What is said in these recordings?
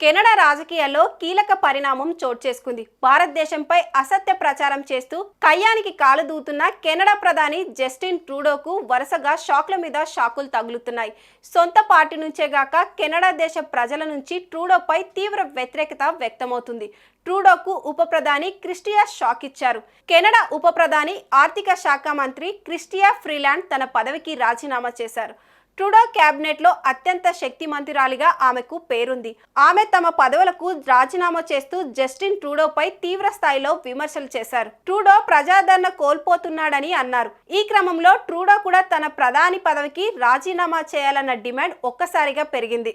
Canada రాజకీయాల్లో కీలక పరిణామం చోటు చేసుకుంది. భారతదేశంపై అసత్య ప్రచారం చేస్తూ కయ్యానికి కాలు దూతున్న కెనడా ప్రధాని జస్టిన్ ట్రూడోకు వరుసగా షాక్ల మీద షాకులు తగులుతున్నాయి. సొంత పార్టీ నుంచే గాక కెనడా దేశ ప్రజల నుంచి ట్రూడోపై తీవ్ర వ్యతిరేకత వ్యక్తమవుతుంది. ట్రూడోకు ఉప ప్రధాని క్రిస్టియా షాక్ ఇచ్చారు. కెనడా ఉప ప్రధాని ఆర్థిక శాఖ మంత్రి క్రిస్టియా ఫ్రీలాండ్ తన పదవికి రాజీనామా చేశారు. ట్రూడో క్యాబినెట్ లో అత్యంత శక్తిమంతురాలిగా ఆమెకు పేరుంది. ఆమె తమ పదవులకు రాజీనామా చేస్తూ జస్టిన్ ట్రూడోపై తీవ్ర స్థాయిలో విమర్శలు చేశారు. ట్రూడో ప్రజాదరణ కోల్పోతున్నాడని అన్నారు. ఈ క్రమంలో ట్రూడో కూడా తన ప్రధాని పదవికి రాజీనామా చేయాలన్న డిమాండ్ ఒక్కసారిగా పెరిగింది.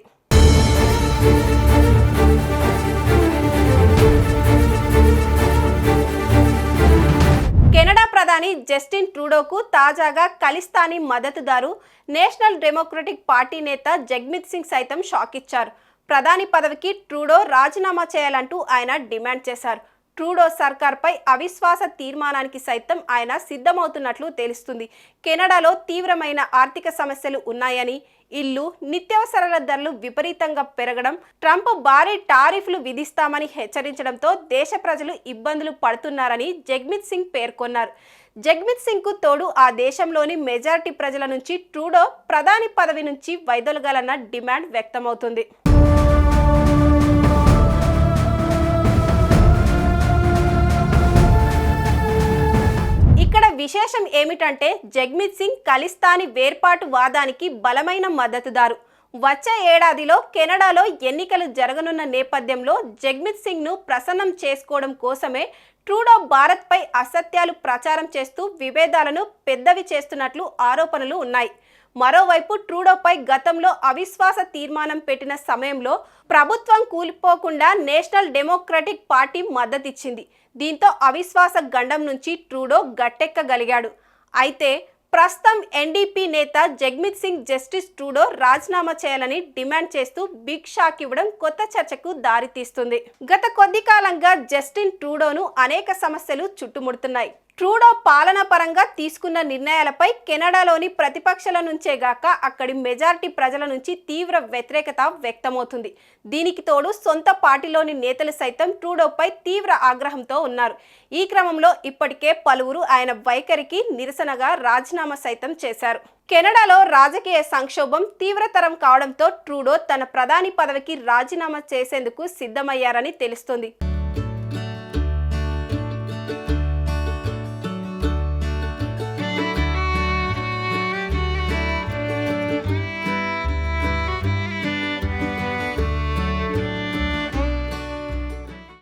కెనడా ప్రధాని జస్టిన్ ట్రూడోకు తాజాగా ఖలిస్తానీ మద్దతుదారు నేషనల్ డెమోక్రటిక్ పార్టీ నేత జగ్మిత్ సింగ్ సైతం షాక్ ఇచ్చారు. ప్రధాని పదవికి ట్రూడో రాజీనామా చేయాలంటూ ఆయన డిమాండ్ చేశారు. ట్రూడో సర్కార్పై అవిశ్వాస తీర్మానానికి సైతం ఆయన సిద్ధమవుతున్నట్లు తెలుస్తుంది. కెనడాలో తీవ్రమైన ఆర్థిక సమస్యలు ఉన్నాయని, ఇల్లు, నిత్యావసరాల ధరలు విపరీతంగా పెరగడం, ట్రంప్ భారీ టారిఫ్లు విధిస్తామని హెచ్చరించడంతో దేశ ప్రజలు ఇబ్బందులు పడుతున్నారని జగ్మిత్ సింగ్ పేర్కొన్నారు. జగ్మిత్ సింగ్ కు తోడు ఆ దేశంలోని మెజారిటీ ప్రజల నుంచి ట్రూడో ప్రధాని పదవి నుంచి వైదొలగాలన్న డిమాండ్ వ్యక్తమవుతుంది. ఇక్కడ విశేషం ఏమిటంటే జగ్మిత్ సింగ్ ఖలిస్తానీ వేర్పాటు వాదానికి బలమైన మద్దతుదారు. వచ్చే ఏడాదిలో కెనడాలో ఎన్నికలు జరగనున్న నేపథ్యంలో జగ్మిత్ సింగ్ ను ప్రసన్నం చేసుకోవడం కోసమే ట్రూడో భారత్పై అసత్యాలు ప్రచారం చేస్తూ విభేదాలను పెద్దవి చేస్తున్నట్లు ఆరోపణలు ఉన్నాయి. మరోవైపు ట్రూడోపై గతంలో అవిశ్వాస తీర్మానం పెట్టిన సమయంలో ప్రభుత్వం కూలిపోకుండా నేషనల్ డెమోక్రటిక్ పార్టీ మద్దతిచ్చింది. దీంతో అవిశ్వాస గండం నుంచి ట్రూడో గట్టెక్కగలిగాడు. అయితే ప్రస్తుతం ఎన్డీపీ నేత జగ్మిత్ సింగ్ జస్టిస్ ట్రూడో రాజీనామా చేయాలని డిమాండ్ చేస్తూ బిగ్ షాక్ ఇవ్వడం కొత్త చర్చకు దారితీస్తుంది. గత కొద్ది కాలంగా జస్టిన్ ట్రూడోను అనేక సమస్యలు చుట్టుముడుతున్నాయి. ట్రూడో పాలనా పరంగా తీసుకున్న నిర్ణయాలపై కెనడాలోని ప్రతిపక్షాల నుంచే గాక అక్కడి మెజారిటీ ప్రజల నుంచి తీవ్ర వ్యతిరేకత వ్యక్తమవుతుంది. దీనికి తోడు సొంత పార్టీలోని నేతలు సైతం ట్రూడోపై తీవ్ర ఆగ్రహంతో ఉన్నారు. ఈ క్రమంలో ఇప్పటికే పలువురు ఆయన వైఖరికి నిరసనగా రాజీనామా సైతం చేశారు. కెనడాలో రాజకీయ సంక్షోభం తీవ్రతరం కావడంతో ట్రూడో తన ప్రధాని పదవికి రాజీనామా చేసేందుకు సిద్ధమయ్యారని తెలుస్తోంది.